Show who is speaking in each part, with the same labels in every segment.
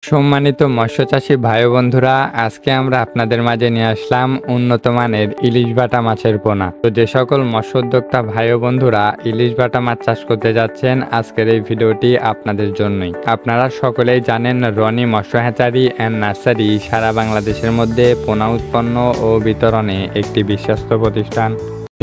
Speaker 1: সম্মানিত মৎস্যচাষী ভাই বন্ধুরা, আজকে আমরা আপনাদের মাঝে নিয়ে আসলাম উন্নত মানের ইলিশ বাটা মাছের পোনা। তো যে সকল মৎস্য উদ্যোক্তা ভাই বন্ধুরা ইলিশ বাটা মাছ চাষ করতে যাচ্ছেন, আজকের এই ভিডিওটি আপনাদের জন্যই। আপনারা সকলেই জানেন রনি মৎস্য হ্যাচারি অ্যান্ড নার্সারি সারা বাংলাদেশের মধ্যে পোনা উৎপন্ন ও বিতরণে একটি বিশ্বস্ত প্রতিষ্ঠান।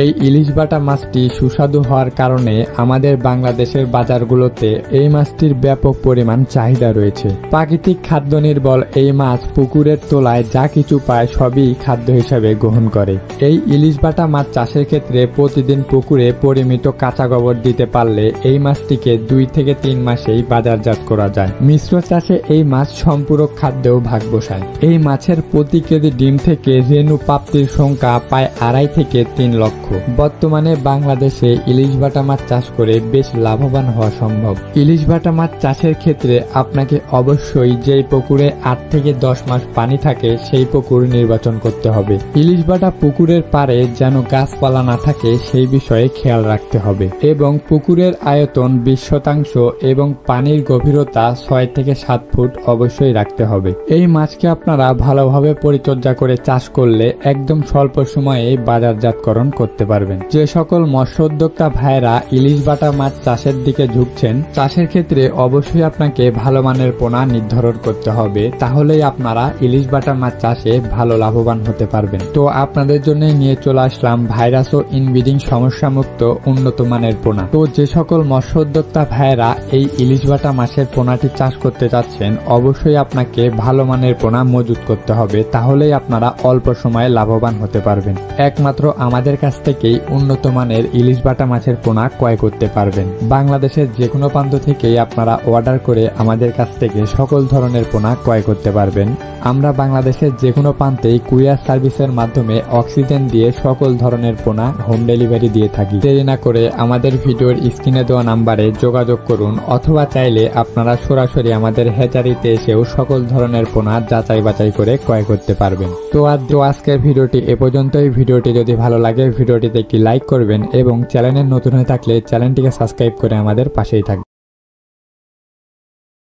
Speaker 1: এই ইলিশ বাটা মাছটি সুস্বাদু হওয়ার কারণে আমাদের বাংলাদেশের বাজারগুলোতে এই মাছটির ব্যাপক পরিমাণ চাহিদা রয়েছে। প্রাকৃতিক খাদ্য নির্ভর এই মাছ পুকুরের তলায় যা কিছু পায় সবই খাদ্য হিসাবে গ্রহণ করে। এই ইলিশ বাটা মাছ চাষের ক্ষেত্রে প্রতিদিন পুকুরে পরিমিত কাঁচা গোবর দিতে পারলে এই মাছটিকে 2 থেকে 3 মাসেই বাজারজাত করা যায়। মিশ্র চাষে এই মাছ সম্পূরক খাদ্যেও ভাগ বসায়। এই মাছের প্রতি কেজি ডিম থেকে রেণু প্রাপ্তির সংখ্যা প্রায় 2.5 থেকে 3 লক্ষ। বর্তমানে বাংলাদেশে ইলিশ বাটা মাছ চাষ করে বেশ লাভবান হওয়া সম্ভব। ইলিশ বাটা মাছ চাষের ক্ষেত্রে আপনাকে অবশ্যই যেই পুকুরে 8 থেকে 10 মাস পানি থাকে সেই পুকুর নির্বাচন করতে হবে। ইলিশ বাটা পুকুরের পাড়ে যেন গাছপালা না থাকে সেই বিষয়ে খেয়াল রাখতে হবে এবং পুকুরের আয়তন 20 শতাংশ এবং পানির গভীরতা 6 থেকে 7 ফুট অবশ্যই রাখতে হবে। এই মাছকে আপনারা ভালোভাবে পরিচর্যা করে চাষ করলে একদম স্বল্প সময়ে বাজারজাতকরণ করতে পারবেন। যে সকল মৎস্য উদ্যোক্তা ভাইরা ইলিশ বাটা মাছ চাষের দিকে ঝুঁকছেন, চাষের ক্ষেত্রে অবশ্যই আপনাকে ভালো মানের পোনা নির্ধারণ করতে হবে, তাহলেই আপনারা ইলিশ বাটা মাছ চাষে ভালো লাভবান হতে পারবেন। তো আপনাদের জন্য নিয়ে চলে আসলাম ভাইরাস ও ইনব্রিডিং সমস্যা মুক্ত উন্নত মানের পোনা। তো যে সকল মৎস্য উদ্যোক্তা ভাইরা এই ইলিশ বাটা মাছের পোনাটি চাষ করতে চাচ্ছেন, অবশ্যই আপনাকে ভালো মানের পোনা মজুত করতে হবে, তাহলেই আপনারা অল্প সময়ে লাভবান হতে পারবেন। একমাত্র আমাদের কাছ থেকেই উন্নত মানের ইলিশ বাটা মাছের পোনা ক্রয় করতে পারবেন। বাংলাদেশের যে কোনো প্রান্ত থেকেই আপনারা অর্ডার করে আমাদের কাছ থেকে সকল ধরনের পোনা ক্রয় করতে পারবেন। আমরা বাংলাদেশের যে কোনো প্রান্তেই কুরিয়ার সার্ভিসের মাধ্যমে অক্সিজেন দিয়ে সকল ধরনের পোনা হোম ডেলিভারি দিয়ে থাকি। দেরি না করে আমাদের ভিডিওর স্ক্রিনে দেওয়া নাম্বারে যোগাযোগ করুন, অথবা চাইলে আপনারা সরাসরি আমাদের হ্যাচারিতে এসেও সকল ধরনের পোনা যাচাই বাছাই করে ক্রয় করতে পারবেন। তো আজকের ভিডিওটি এ পর্যন্তই। ভিডিওটি যদি ভালো লাগে ভিডিওটিতে একটি লাইক করবেন এবং চ্যানেলে নতুন হয়ে থাকলে চ্যানেলটিকে সাবস্ক্রাইব করে আমাদের পাশেই থাকবেন।